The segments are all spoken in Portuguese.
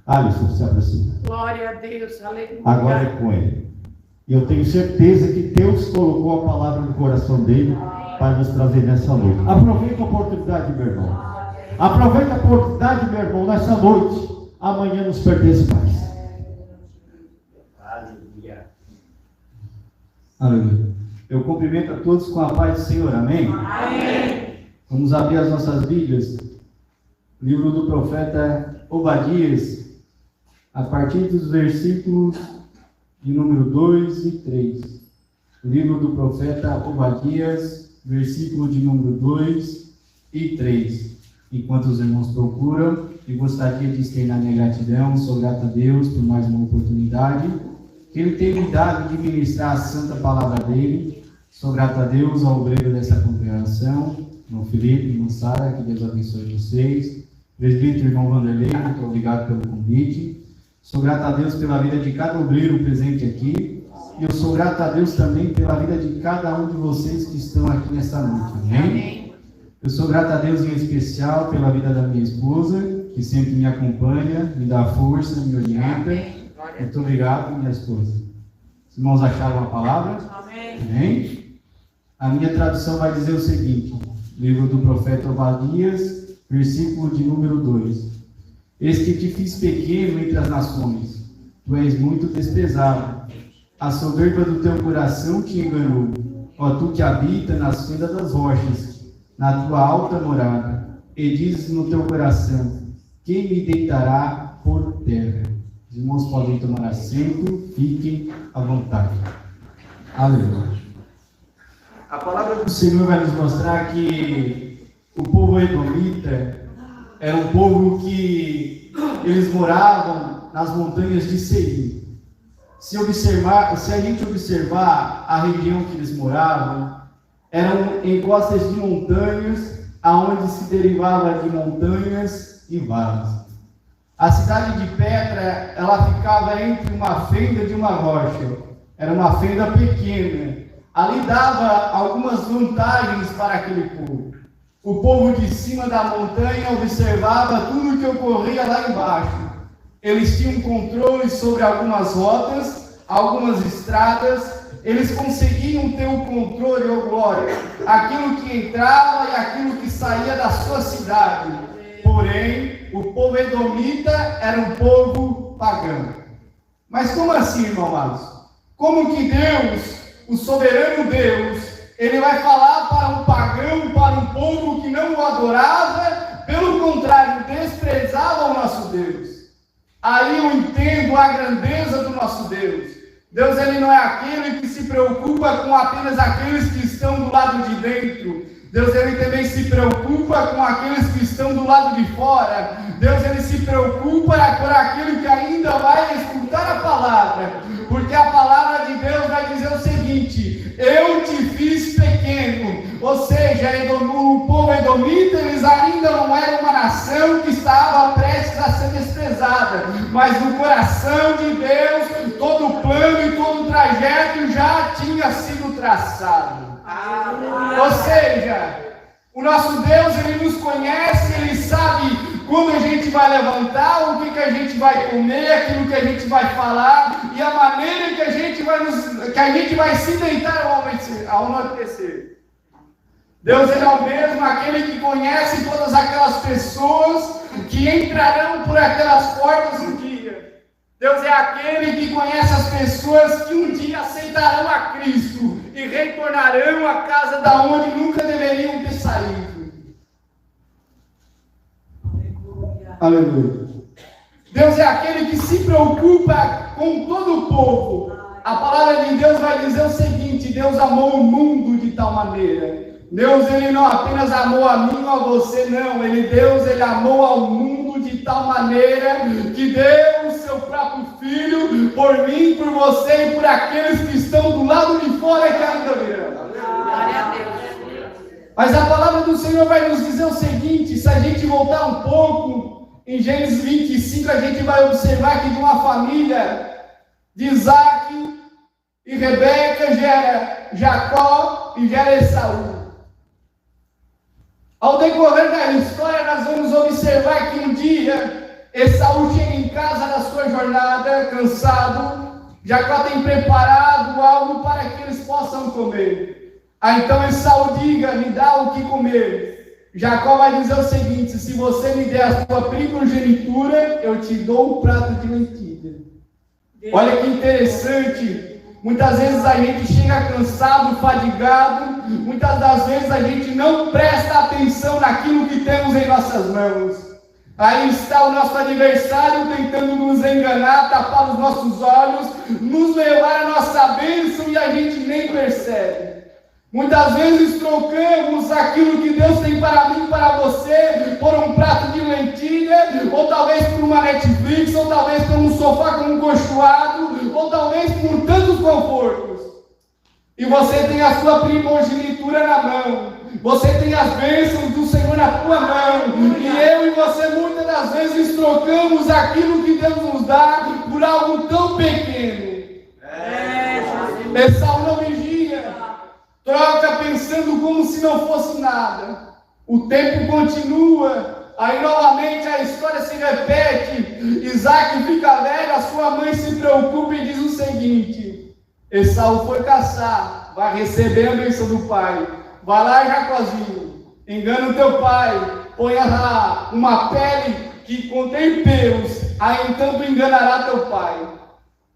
Alisson, se aproxima. Glória a Deus, aleluia. Agora é com ele. E eu tenho certeza que Deus colocou a palavra no coração dele para nos trazer nessa noite. Aproveita a oportunidade, meu irmão. Aproveita a oportunidade, meu irmão, nessa noite. Amanhã nos pertence mais. Aleluia. Aleluia. Eu cumprimento a todos com a paz do Senhor. Amém? Amém. Vamos abrir as nossas Bíblias. Livro do profeta Obadias, a partir dos versículos de número 2 e 3. Livro do profeta Obadias, versículo de número 2 e 3. Enquanto os irmãos procuram, eu gostaria de externar minha gratidão. Sou grato a Deus por mais uma oportunidade que Ele tem me dado de ministrar a santa palavra dEle. Sou grato a Deus, ao obreiro dessa congregação, irmão Felipe, irmão Sara, que Deus abençoe vocês. Presbítero, irmão Vanderlei, muito obrigado pelo convite. Sou grato a Deus pela vida de cada obreiro presente aqui. E eu sou grato a Deus também pela vida de cada um de vocês que estão aqui nesta noite. Amém? Eu sou grato a Deus em especial pela vida da minha esposa, que sempre me acompanha, me dá força, me orienta. Muito obrigado, minha esposa. Os irmãos acharam a palavra? Amém? A minha tradução vai dizer o seguinte: livro do profeta Obadias, versículo de número 2. Eis que te fiz pequeno entre as nações, tu és muito desprezado. A soberba do teu coração te enganou, ó tu que habita nas fendas das rochas, na tua alta morada, e dizes no teu coração: quem me deitará por terra? Os irmãos podem tomar assento, fiquem à vontade. Aleluia. A palavra do Senhor vai nos mostrar que o povo edomita era um povo que eles moravam nas montanhas de Seir. Se a gente observar a região que eles moravam, eram encostas de montanhas, aonde se derivava de montanhas e vales. A cidade de Petra, ela ficava entre uma fenda de uma rocha. Era uma fenda pequena. Ali dava algumas vantagens para aquele povo. O povo de cima da montanha observava tudo o que ocorria lá embaixo. Eles tinham controle sobre algumas rotas, algumas estradas. Eles conseguiam ter o controle, ó glória, aquilo que entrava e aquilo que saía da sua cidade. Porém, o povo edomita era um povo pagão. Mas como assim, irmão amados? Como que Deus, o soberano Deus, Ele vai falar para um pagão, para um povo que não o adorava, pelo contrário, desprezava o nosso Deus? Aí eu entendo a grandeza do nosso Deus. Deus, Ele não é aquele que se preocupa com apenas aqueles que estão do lado de dentro. Deus, Ele também se preocupa com aqueles que estão do lado de fora. Deus, Ele se preocupa por aquele que ainda vai escutar a palavra. Porque a palavra de Deus vai dizer o seguinte: eu te fiz pequeno. Ou seja, o povo edomita, eles ainda não eram uma nação que estava prestes a ser desprezada. Mas no coração de Deus, todo o plano e todo o trajeto já tinha sido traçado. Ou seja, o nosso Deus, Ele nos conhece, Ele sabe quando a gente vai levantar, o que a gente vai comer, aquilo que a gente vai falar e a maneira que a gente vai se deitar ao anoitecer. Deus, Ele é o mesmo, aquele que conhece todas aquelas pessoas que entrarão por aquelas portas um dia. Deus é aquele que conhece as pessoas que um dia aceitarão a Cristo e retornarão à casa da onde nunca deveriam ter saído. Aleluia. Deus é aquele que se preocupa com todo o povo. A palavra de Deus vai dizer o seguinte: Deus amou o mundo de tal maneira. Deus, Ele não apenas amou a mim ou a você, não. Deus, Ele amou ao mundo de tal maneira que deu o seu próprio Filho por mim, por você e por aqueles que estão do lado de fora que ainda virão. Glória a Deus. Mas a palavra do Senhor vai nos dizer o seguinte: se a gente voltar um pouco, em Gênesis 25, a gente vai observar que de uma família de Isaac e Rebeca gera Jacó e gera Esaú. Ao decorrer da história, nós vamos observar que um dia Esaú chega em casa da sua jornada, cansado. Jacó tem preparado algo para que eles possam comer. Aí então Esaú diga, me dá o que comer. Jacó vai dizer o seguinte: se você me der a sua primogenitura, eu te dou um prato de lentilha. Olha que interessante. Muitas vezes a gente chega cansado, fadigado. Muitas das vezes a gente não presta atenção naquilo que temos em nossas mãos. Aí está o nosso adversário tentando nos enganar, tapar os nossos olhos, nos levar a nossa bênção e a gente nem percebe. Muitas vezes trocamos aquilo que Deus tem para mim, para você, por um prato de lentilha, ou talvez por uma Netflix, ou talvez por um sofá com um colchoado, ou talvez por tantos confortos. E você tem a sua primogenitura na mão. Você tem as bênçãos do Senhor na tua mão. E eu e você muitas das vezes trocamos aquilo que Deus nos dá por algo tão pequeno. Esaú não vigia. Troca pensando como se não fosse nada. O tempo continua. Aí novamente a história se repete. Isaac fica velho, a sua mãe se preocupa e diz o seguinte: Esaú foi caçar, vai receber a bênção do pai. Vai lá, Jacózinho, engana o teu pai, põe uma pele que contém pelos, aí então tu enganará teu pai.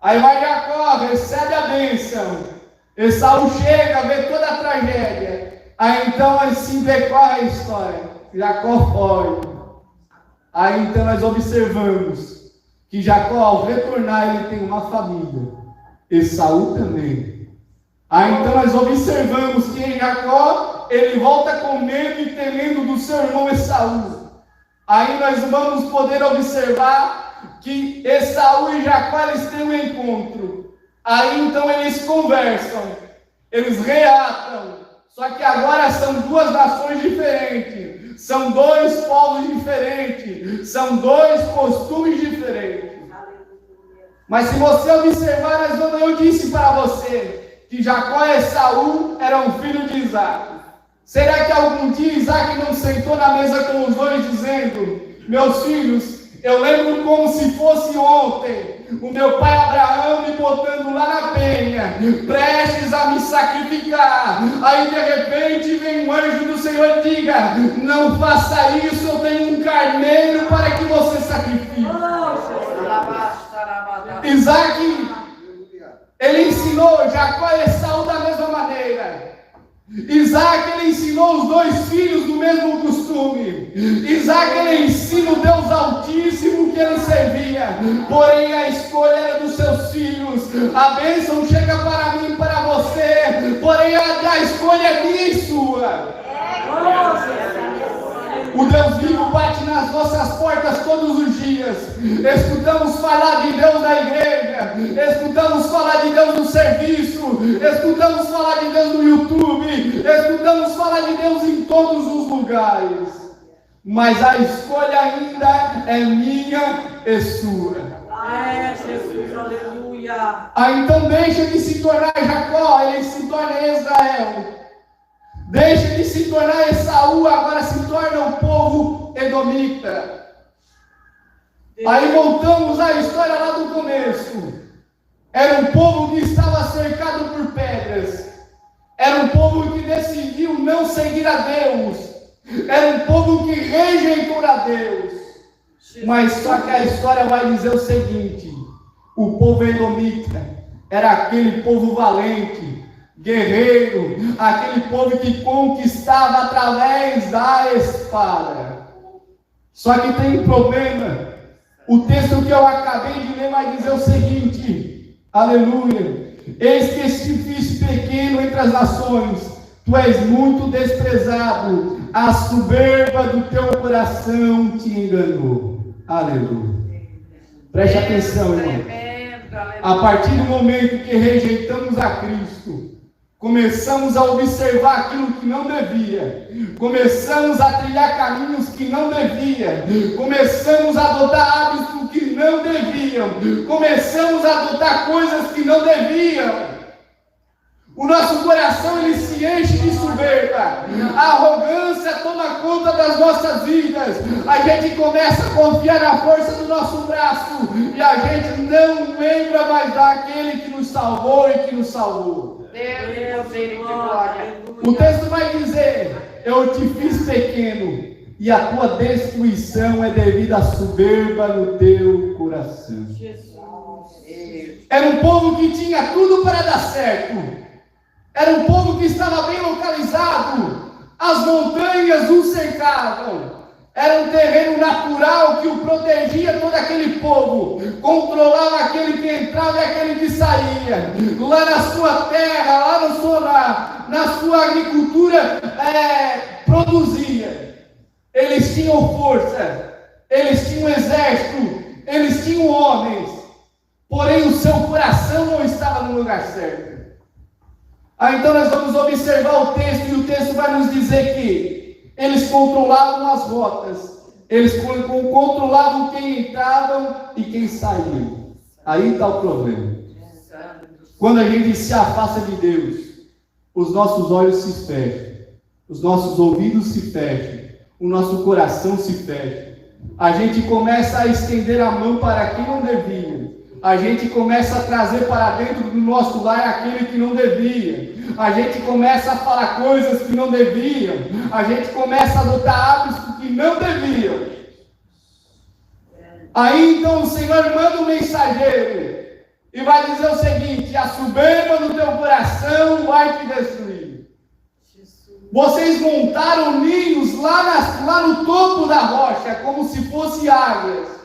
Aí vai Jacó, recebe a bênção. Esaú chega, vê toda a tragédia. Aí então assim decorre a história. Jacó foge. Aí então nós observamos que Jacó, ao retornar, ele tem uma família. Esaú também. Aí então nós observamos que em Jacó, ele volta com medo e temendo do seu irmão Esaú. Aí nós vamos poder observar que Esaú e Jacó, eles têm um encontro. Aí então eles conversam, eles reatam. Só que agora são duas nações diferentes, são dois povos diferentes, são dois costumes diferentes. Mas se você observar, eu disse para você que Jacó e Esaú eram filhos de Isaac. Será que algum dia Isaac não sentou na mesa com os dois dizendo: meus filhos, eu lembro como se fosse ontem, o meu pai Abraão me botando lá na penha, prestes a me sacrificar. Aí de repente vem um anjo do Senhor e diga: não faça isso, eu tenho um carneiro para que você sacrifique. Isaac, ele ensinou Jacó e Esaú da mesma maneira. Isaac, ele ensinou os dois filhos do mesmo costume. Isaac, ele ensina o Deus Altíssimo que ele servia. Porém, a escolha era dos seus filhos. A bênção chega para mim e para você. Porém, a escolha é minha e sua. O Deus vivo bate nas nossas portas todos os dias. Escutamos falar de Deus na igreja, escutamos falar de Deus no serviço, escutamos falar de Deus no YouTube, escutamos falar de Deus em todos os lugares. Mas a escolha ainda é minha e sua. Jesus, aleluia. Aí então deixa de se tornar Jacó, ele se torna Israel. Deixa de se tornar Esaú, agora se torna o povo edomita. Aí voltamos à história lá do começo. Era um povo que estava cercado por pedras. Era um povo que decidiu não seguir a Deus. Era um povo que rejeitou a Deus. Mas só que a história vai dizer o seguinte: o povo edomita era aquele povo valente, guerreiro, aquele povo que conquistava através da espada. Só que tem um problema. O texto que eu acabei de ler vai dizer o seguinte: aleluia, eis que este fiz pequeno entre as nações, tu és muito desprezado, a soberba do teu coração te enganou. Aleluia. Preste atenção, irmão. A partir do momento que rejeitamos a Cristo, começamos a observar aquilo que não devia, começamos a trilhar caminhos que não devia, começamos a adotar hábitos que não deviam, começamos a adotar coisas que não deviam. O nosso coração, ele se enche de soberba. A arrogância toma conta das nossas vidas. A gente começa a confiar na força do nosso braço. E a gente não lembra mais daquele que nos salvou e que nos salvou. Deus de glória. O texto vai dizer: eu te fiz pequeno, e a tua destruição é devido à soberba no teu coração. Jesus. Era um povo que tinha tudo para dar certo. Era um povo que estava bem localizado. As montanhas o cercavam. Era um terreno natural que o protegia todo aquele povo. Controlava aquele que entrava e aquele que saía. Lá na sua terra, lá na sua agricultura, produzia. Eles tinham força. Eles tinham exército. Eles tinham homens. Porém o seu coração não estava no lugar certo. Então nós vamos observar o texto, e o texto vai nos dizer que eles controlavam as rotas, eles controlavam quem entrava e quem saía. Aí está o problema. Quando a gente se afasta de Deus, os nossos olhos se fecham, os nossos ouvidos se fecham, o nosso coração se fecha. A gente começa a estender a mão para quem não devia. A gente começa a trazer para dentro do nosso lar aquele que não devia. A gente começa a falar coisas que não deviam. A gente começa a adotar hábitos que não deviam. Aí então o Senhor manda um mensageiro e vai dizer o seguinte: a soberba do teu coração vai te destruir. Vocês montaram ninhos lá no topo da rocha, como se fossem águias.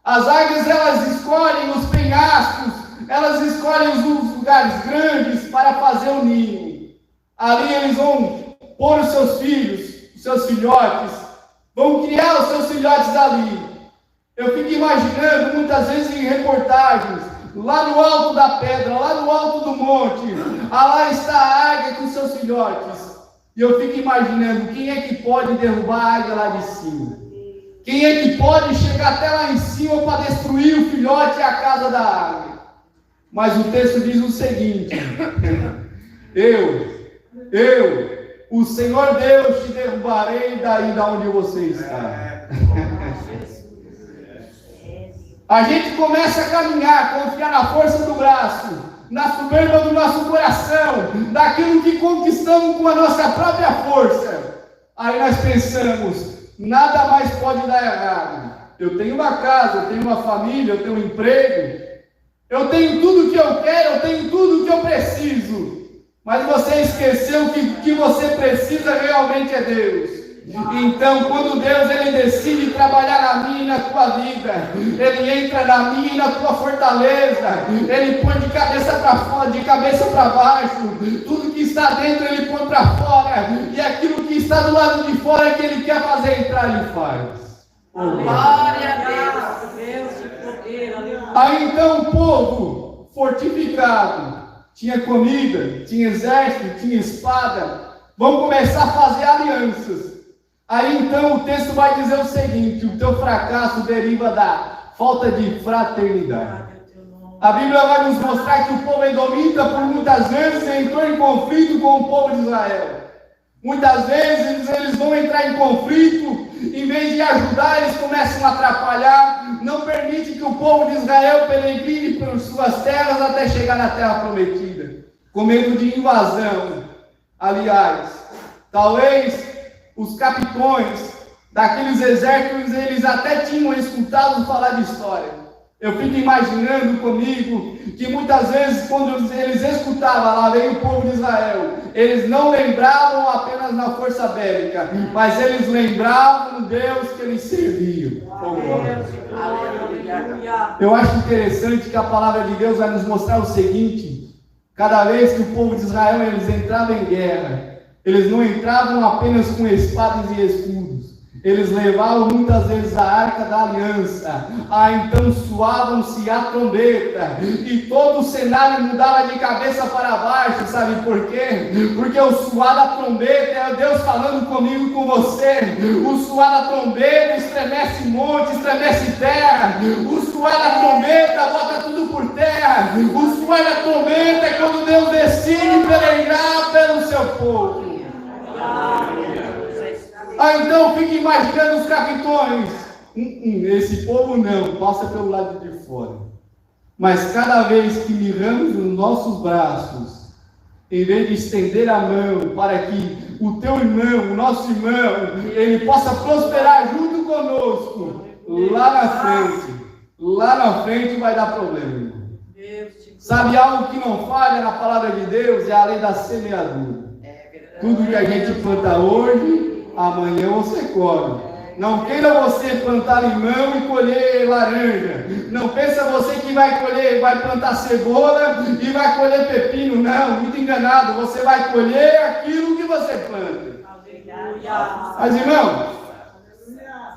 As águias, elas escolhem os penhascos, elas escolhem os lugares grandes para fazer o ninho. Ali eles vão pôr os seus filhos, os seus filhotes, vão criar os seus filhotes ali. Eu fico imaginando muitas vezes em reportagens, lá no alto da pedra, lá no alto do monte, lá está a águia com seus filhotes. E eu fico imaginando quem é que pode derrubar a águia lá de cima. Quem é que pode chegar até lá em cima para destruir o filhote e a casa da águia? Mas o texto diz o seguinte: o Senhor Deus te derrubarei daí da onde você está. A gente começa a caminhar, confiar na força do braço, na soberba do nosso coração, daquilo que conquistamos com a nossa própria força. Aí nós pensamos: nada mais pode dar errado. Eu tenho uma casa, eu tenho uma família, eu tenho um emprego, eu tenho tudo o que eu quero, eu tenho tudo o que eu preciso. Mas você esqueceu que o que você precisa realmente é Deus. Então, quando Deus ele decide trabalhar na minha e na tua vida, Ele entra na minha e na tua fortaleza, Ele põe de cabeça para fora, de cabeça para baixo, tudo que está dentro Ele põe para fora, e aquilo que está do lado de fora que Ele quer fazer entrar, Ele faz. Glória a Deus, de poder, aleluia. Aí então o povo fortificado, tinha comida, tinha exército, tinha espada, vão começar a fazer alianças. Aí então o texto vai dizer o seguinte: o teu fracasso deriva da falta de fraternidade. A Bíblia vai nos mostrar que o povo edomita por muitas vezes entrou em conflito com o povo de Israel. Muitas vezes eles vão entrar em conflito, em vez de ajudar, eles começam a atrapalhar, não permite que o povo de Israel peregrine por suas terras até chegar na terra prometida, com medo de invasão. Aliás, talvez os capitões daqueles exércitos, eles até tinham escutado falar de história. Eu fico imaginando comigo que muitas vezes quando eles escutavam, lá veio o povo de Israel, eles não lembravam apenas na força bélica, mas eles lembravam do Deus que eles serviam. Eu acho interessante que a palavra de Deus vai nos mostrar o seguinte: cada vez que o povo de Israel eles entravam em guerra, eles não entravam apenas com espadas e escudos, Eles levavam muitas vezes a arca da aliança. Então soavam-se a trombeta. E todo o cenário mudava de cabeça para baixo. Sabe por quê? Porque o suar da trombeta é Deus falando comigo e com você. O suar da trombeta estremece monte, estremece terra. O suar da trombeta bota tudo por terra. O suar da trombeta é quando Deus decide peregrar pelo seu povo. Então fique imaginando os capitões. Esse povo não, passa pelo lado de fora. Mas cada vez que miramos nos nossos braços, em vez de estender a mão para que o teu irmão, o nosso irmão, ele possa prosperar junto conosco, lá na frente vai dar problema, irmão. Sabe algo que não falha na palavra de Deus? É a lei da semeadura. Tudo que a gente planta hoje, amanhã você colhe. Não queira você plantar limão e colher laranja. Não pensa você que vai plantar cebola e vai colher pepino. Não, muito enganado. Você vai colher aquilo que você planta. Mas, irmão,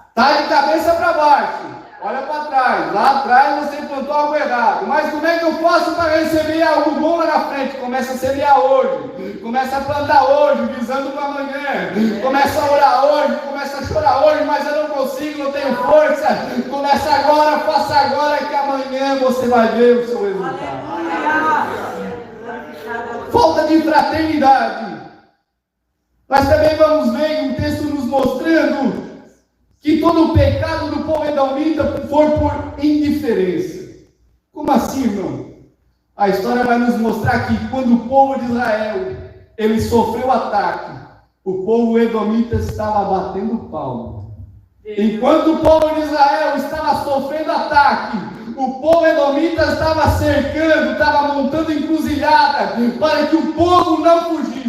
está de cabeça para baixo. Olha para trás. Lá atrás você plantou algo errado. Mas como é que eu faço para receber algo bom lá na frente? Começa a semear hoje. Começa a plantar hoje, visando para amanhã. Começa a orar hoje. Começa a chorar hoje, mas eu não consigo, não tenho força. Começa agora, faça agora, que amanhã você vai ver o seu resultado. Falta de fraternidade. Mas também vamos ver um texto nos mostrando que todo o pecado do povo edomita foi por indiferença. Como assim, irmão? A história vai nos mostrar que quando o povo de Israel ele sofreu ataque, o povo edomita estava batendo palma. Enquanto o povo de Israel estava sofrendo ataque, o povo edomita estava cercando, estava montando encruzilhada para que o povo não fugisse.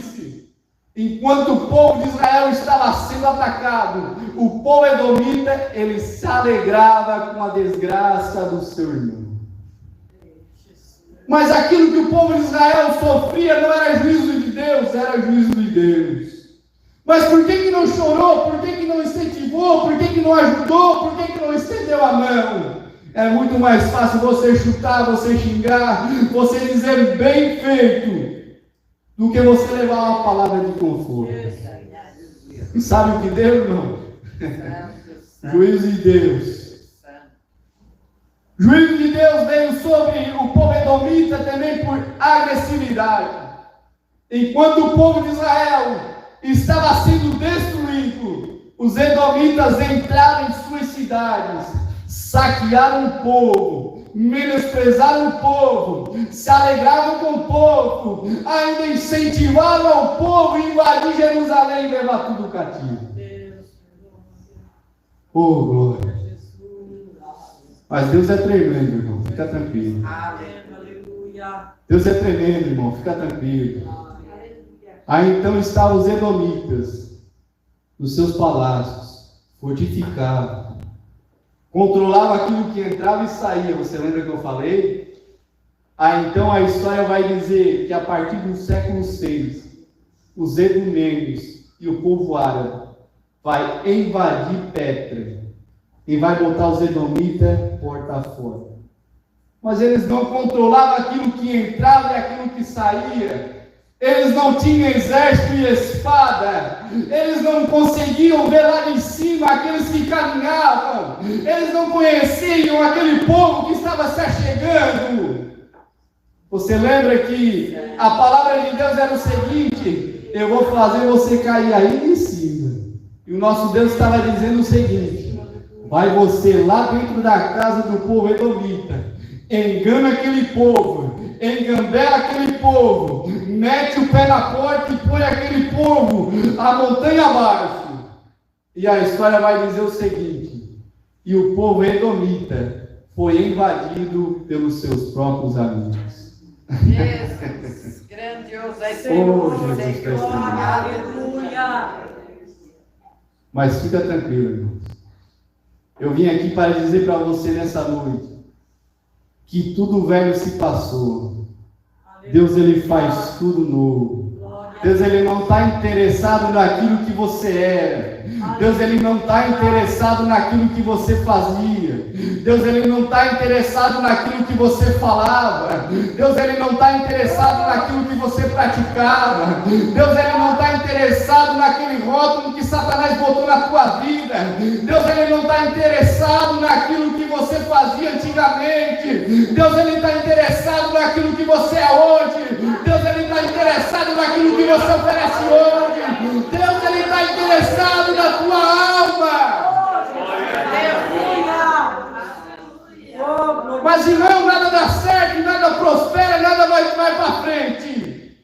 Enquanto o povo de Israel estava sendo atacado, o povo edomita, ele se alegrava com a desgraça do seu irmão. Mas aquilo que o povo de Israel sofria não era juízo de Deus, era juízo de Deus. Mas por que não chorou? Por que não incentivou? Por que não ajudou? Por que não estendeu a mão? É muito mais fácil você chutar, você xingar, você dizer bem feito, do que você levar uma palavra de conforto. E sabe o que deu, irmão? Juízo de Deus. Juízo de Deus veio sobre o povo edomita também por agressividade. Enquanto o povo de Israel estava sendo destruído, os edomitas entraram em suas cidades, saquearam o povo, menosprezaram o povo, se alegravam com o povo, ainda incentivaram ao povo a invadir Jerusalém e levar tudo cativo. Oh, glória! Mas Deus é tremendo, irmão, fica tranquilo. Deus é tremendo, irmão, fica tranquilo. Aí então estavam os edomitas nos seus palácios, fortificados, controlava aquilo que entrava e saía. Você lembra que eu falei? Então a história vai dizer que a partir do século 6, os edomeus e o povo árabe vai invadir Petra e vai botar os edomitas porta fora. Mas eles não controlavam aquilo que entrava e aquilo que saía. Eles não tinham exército e espada. Eles não conseguiam ver lá de cima aqueles que caminhavam. Eles não conheciam aquele povo que estava se achegando. Você lembra que a palavra de Deus era o seguinte: eu vou fazer você cair aí em cima. E o nosso Deus estava dizendo o seguinte: vai você lá dentro da casa do povo edomita, engana aquele povo, engambela aquele povo, mete o pé na porta e põe aquele povo a montanha abaixo. E a história vai dizer o seguinte: e o povo edomita foi invadido pelos seus próprios amigos. Jesus, grandioso é Senhor, Jesus, aleluia. Mas fica tranquilo, irmãos. Eu vim aqui para dizer para você nessa noite que tudo velho se passou. Deus, ele faz tudo novo. Deus, Ele não está interessado naquilo que você era. Deus, Ele não está interessado naquilo que você fazia. Deus, Ele não está interessado naquilo que você falava. Deus, Ele não está interessado naquilo que você praticava. Deus, Ele não está interessado naquele rótulo que Satanás botou na tua vida. Deus, Ele não está interessado naquilo que você fazia antigamente. Deus, Ele está interessado naquilo que você é hoje. Deus, Ele está interessado naquilo que você oferece hoje. Deus, Ele está interessado na tua alma. Mas se não, nada dá certo, nada prospera, nada vai para frente.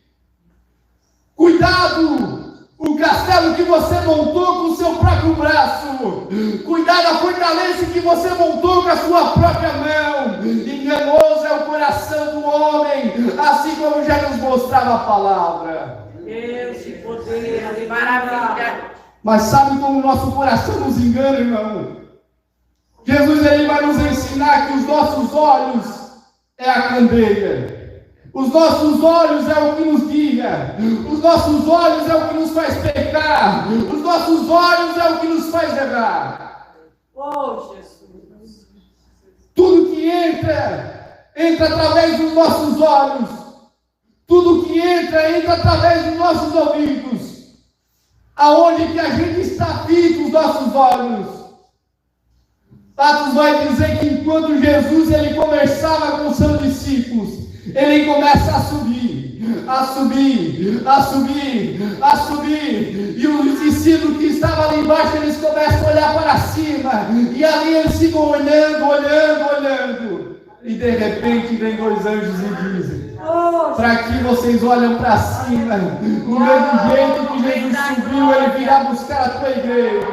Cuidado! O castelo que você montou com o seu próprio braço. Cuidado da fortaleza que você montou com a sua própria mão. Enganoso é o coração do homem, assim como já nos mostrava a palavra. Deus, que poder, maravilha. Mas sabe como o nosso coração nos engana, irmão? Jesus, Ele vai nos ensinar que os nossos olhos é a candeia. Os nossos olhos é o que nos guia. Os nossos olhos é o que nos faz pecar. Os nossos olhos é o que nos faz errar. Oh, Jesus. Tudo que entra através dos nossos olhos. Tudo que entra através dos nossos ouvidos. Aonde que a gente está fito os nossos olhos. Atos vai dizer que enquanto Jesus ele conversava com os seus discípulos, ele começa a subir, e os discípulos que estavam ali embaixo, eles começam a olhar para cima, e ali eles ficam olhando, e de repente vem dois anjos e dizem: para que vocês olham para cima, do mesmo jeito que Jesus subiu, ele virá buscar a tua igreja.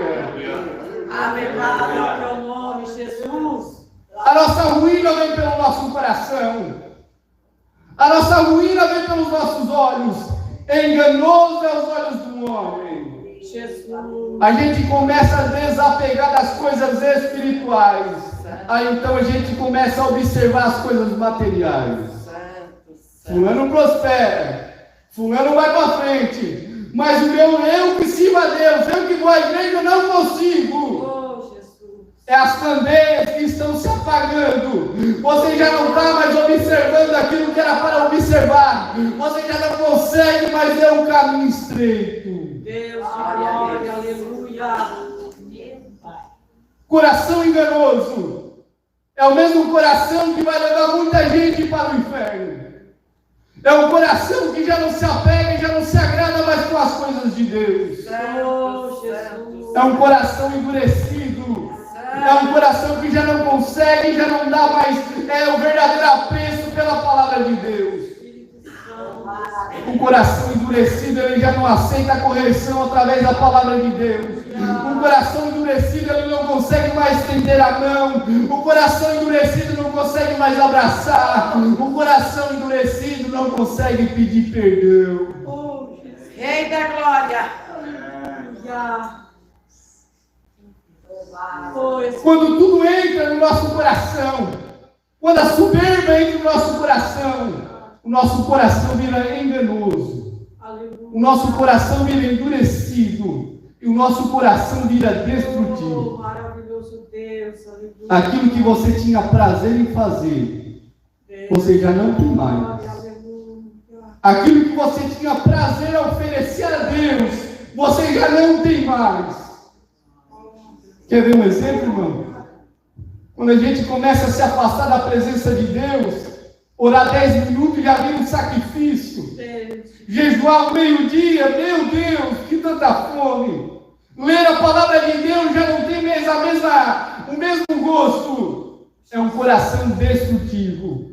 Aleluia, teu nome, Jesus. A nossa ruína vem pelo nosso coração. A nossa ruína vem pelos nossos olhos. Enganoso é os olhos do homem. Jesus. A gente começa a desapegar das coisas espirituais. Aí então a gente começa a observar as coisas materiais. Fulano prospera. Fulano vai para frente. Mas eu que sirvo a Deus, eu que vou à igreja, eu não consigo. Oh, Jesus. É as candeias que estão se apagando. Você já não está mais observando aquilo que era para observar. Você já não consegue mais ver o caminho estreito. Deus, glória, aleluia. Coração enganoso é o mesmo coração que vai levar muita gente para o inferno. É um coração que já não se apega e já não se agrada mais com as coisas de Deus. Oh, Jesus. É um coração endurecido. É um coração que já não consegue, já não dá mais o verdadeiro apreço pela palavra de Deus. Um coração endurecido, ele já não aceita a correção através da palavra de Deus. Um coração endurecido, ele não consegue mais estender a mão. Um coração endurecido não consegue mais abraçar. Um coração endurecido não consegue pedir perdão. Oh, Jesus. Rei da glória. Aleluia. Quando tudo entra no nosso coração, quando a soberba entra no nosso coração, o nosso coração vira enganoso, o nosso coração vira endurecido, e o nosso coração vira destrutivo. Oh, maravilhoso Deus, aleluia. Aquilo que você tinha prazer em fazer, você já não tem mais. Aquilo que você tinha prazer a oferecer a Deus, você já não tem mais. Quer ver um exemplo, irmão? Quando a gente começa a se afastar da presença de Deus, orar 10 minutos já vira um sacrifício. Jejuar ao meio-dia, meu Deus, que tanta fome. Ler a palavra de Deus já não tem mais o mesmo gosto. É um coração destrutivo.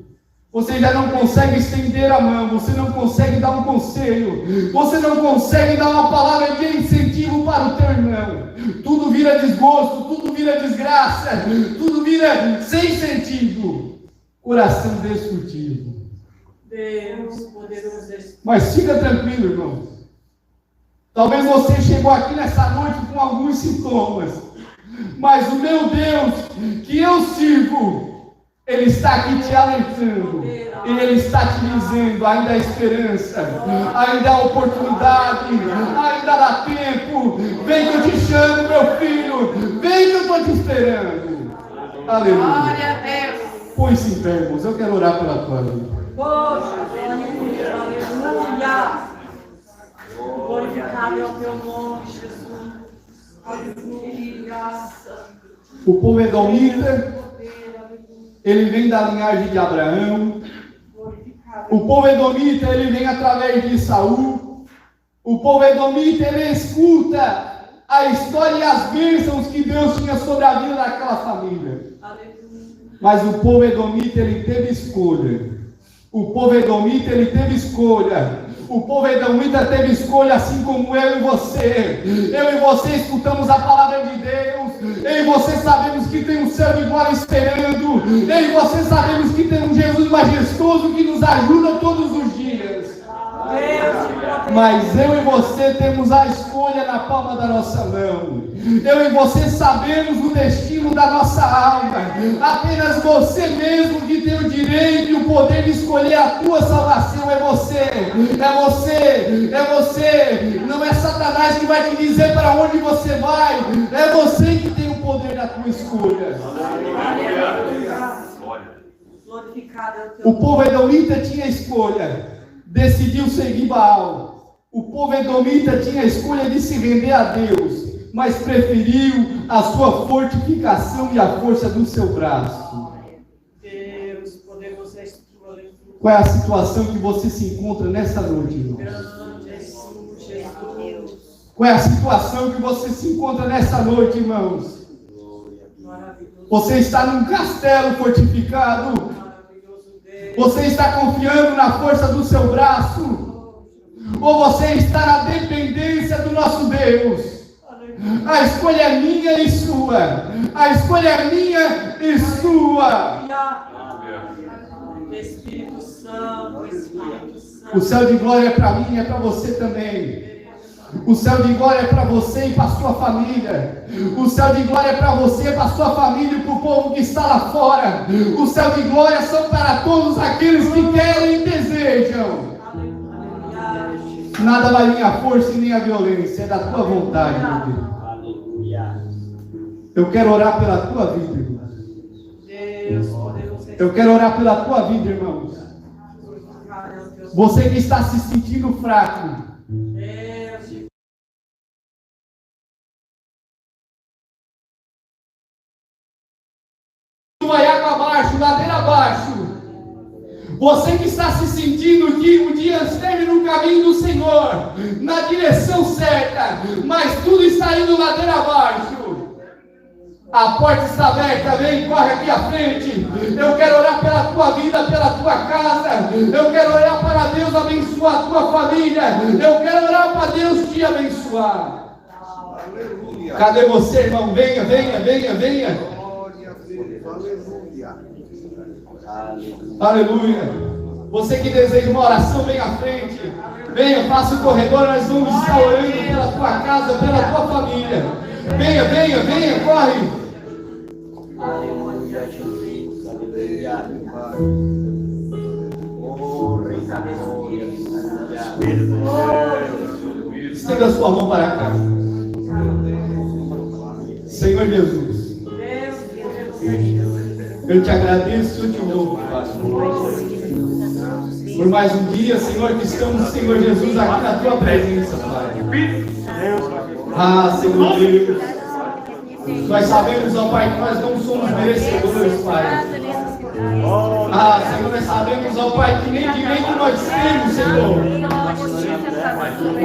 Você já não consegue estender a mão, você não consegue dar um conselho, você não consegue dar uma palavra de incentivo para o teu irmão. Tudo vira desgosto, tudo vira desgraça, tudo vira sem sentido. Coração destrutivo. Deus, poderoso Espírito. Mas fica tranquilo, irmão. Talvez você chegou aqui nessa noite com alguns sintomas, mas o meu Deus, que eu sirvo, Ele Ele está aqui te alertando. E Ele está te dizendo: ainda há esperança, ainda há oportunidade, ainda dá tempo. Vem que eu te chamo, meu filho. Vem que eu estou te esperando. Aleluia. Glória a Deus. Põe-se em pé, irmãos. Eu quero orar pela tua vida. Poxa, aleluia. Glorificado é o teu nome, Jesus. Aleluia. O povo edomita, ele vem da linhagem de Abraão. O povo edomita, ele vem através de Saul. O povo edomita, ele escuta a história e as bênçãos que Deus tinha sobre a vida daquela família. Mas o povo edomita, ele teve escolha. O povo edomita, ele teve escolha. O povo edomita teve escolha, assim como eu e você. Eu e você escutamos a palavra de Deus. Eu e você sabemos que tem um céu de glória esperando. Eu e você sabemos que tem um Jesus majestoso que nos ajuda todos os dias. Mas eu e você temos a escolha na palma da nossa mão. Eu e você sabemos o destino da nossa alma. Apenas você mesmo que tem o direito e o poder de escolher a tua salvação. É você, é você, é você. Não é Satanás que vai te dizer para onde você vai. É você que tem o poder da tua escolha. O povo edomita tinha escolha. Decidiu seguir Baal. O povo edomita tinha a escolha de se render a Deus, mas preferiu a sua fortificação e a força do seu braço. Deus, podemos tua. Qual é a situação que você se encontra nessa noite, irmão? Qual é a situação que você se encontra nessa noite, irmãos? Você está num castelo fortificado? Você está confiando na força do seu braço? Ou você está na dependência do nosso Deus? A escolha é minha e sua. A escolha é minha e sua. Espírito Santo, Espírito Santo. O céu de glória é para mim e é para você também. O céu de glória é para você e para a sua família. O céu de glória é para você, para a sua família e para o povo que está lá fora. O céu de glória são para todos aqueles que querem e desejam. Nada vai nem a força e nem a violência, é da tua vontade, meu Deus. Eu quero orar pela tua vida, irmão. Eu quero orar pela tua vida, irmãos. Você que está se sentindo fraco. Vai água abaixo, ladeira abaixo. Você que está se sentindo que o dia esteve no caminho do Senhor, na direção certa, mas tudo está indo ladeira abaixo. A porta está aberta, vem, corre aqui à frente. Eu quero orar pela tua vida, pela tua casa. Eu quero orar para Deus abençoar a tua família. Eu quero orar para Deus te abençoar. Cadê você, irmão? Venha, venha, venha, venha. Aleluia. Você que deseja uma oração, venha à frente. Venha, faça o corredor. Nós vamos estar orando pela tua casa, pela tua família. Venha, venha, venha, corre. Aleluia, Jesus. Aleluia. Estenda a sua mão para cá. Senhor Jesus, eu te agradeço e te louvo, Pai, por mais um dia, Senhor, que estamos, Senhor Jesus, aqui na tua presença, Pai. Ah, Senhor Deus, nós sabemos, ó Pai, que nós não somos merecedores, Pai. Ah, Senhor, nós sabemos, ó Pai, que nem direito nós temos, Senhor.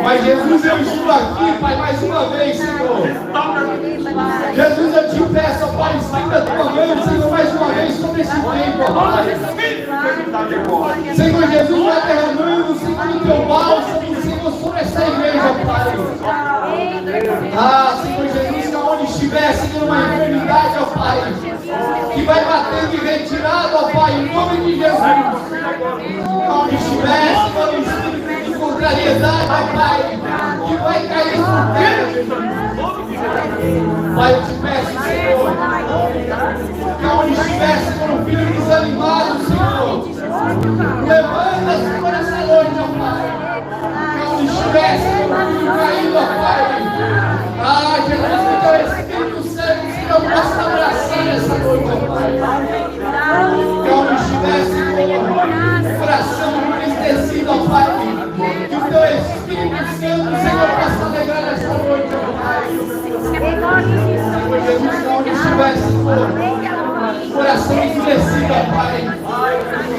Mas Jesus, eu estou aqui, Pai, mais uma vez, Senhor. Jesus, eu te peço, ó Pai, estenda a tua mão, Senhor, mais uma vez sobre esse tempo, ó Pai. Senhor Jesus, vai derramando, Senhor, o teu bálsamo, Senhor, sobre essa igreja, Pai. Ah, Senhor Jesus, que aonde estiver, Senhor, uma enfermidade, ó Pai, que vai batendo e retirado, ó Pai, em nome de Jesus. Aonde estiver, Senhor, um espírito de contrariedade, ó Pai, que vai cair por terra. Pai, eu te peço, Senhor, que aonde estiver, Senhor, um filho de Deus desanimado, Senhor. Levanta, Senhor, essa noite, ó Pai. Que onde estivesse, caindo, ó Pai. Ah, Jesus, que teu Espírito Santo, Senhor, possa abraçar essa noite, ó Pai. Que onde estivesse, Senhor, coração entristecido, ó Pai. Que o teu Espírito Santo, Senhor, possa alegrar essa noite, ó Pai. Senhor Jesus, que onde estivesse, Senhor, coração endurecido, ó Pai.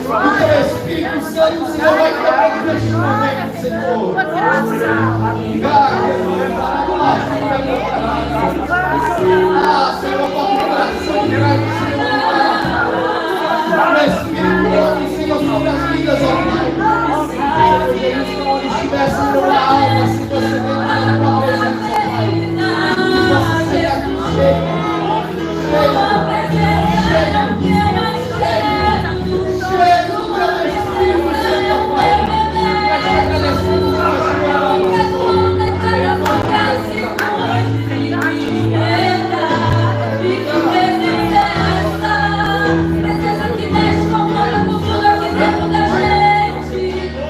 O teu Espírito Santo, Senhor, vai quebrar neste momento, Senhor. Ah, Senhor, toca o coração, grave, Senhor. O Espírito Santo, Senhor, sobre as vidas, ó Pai. Senhor Jesus, que onde estivesse, Senhor, a alma, Senhor,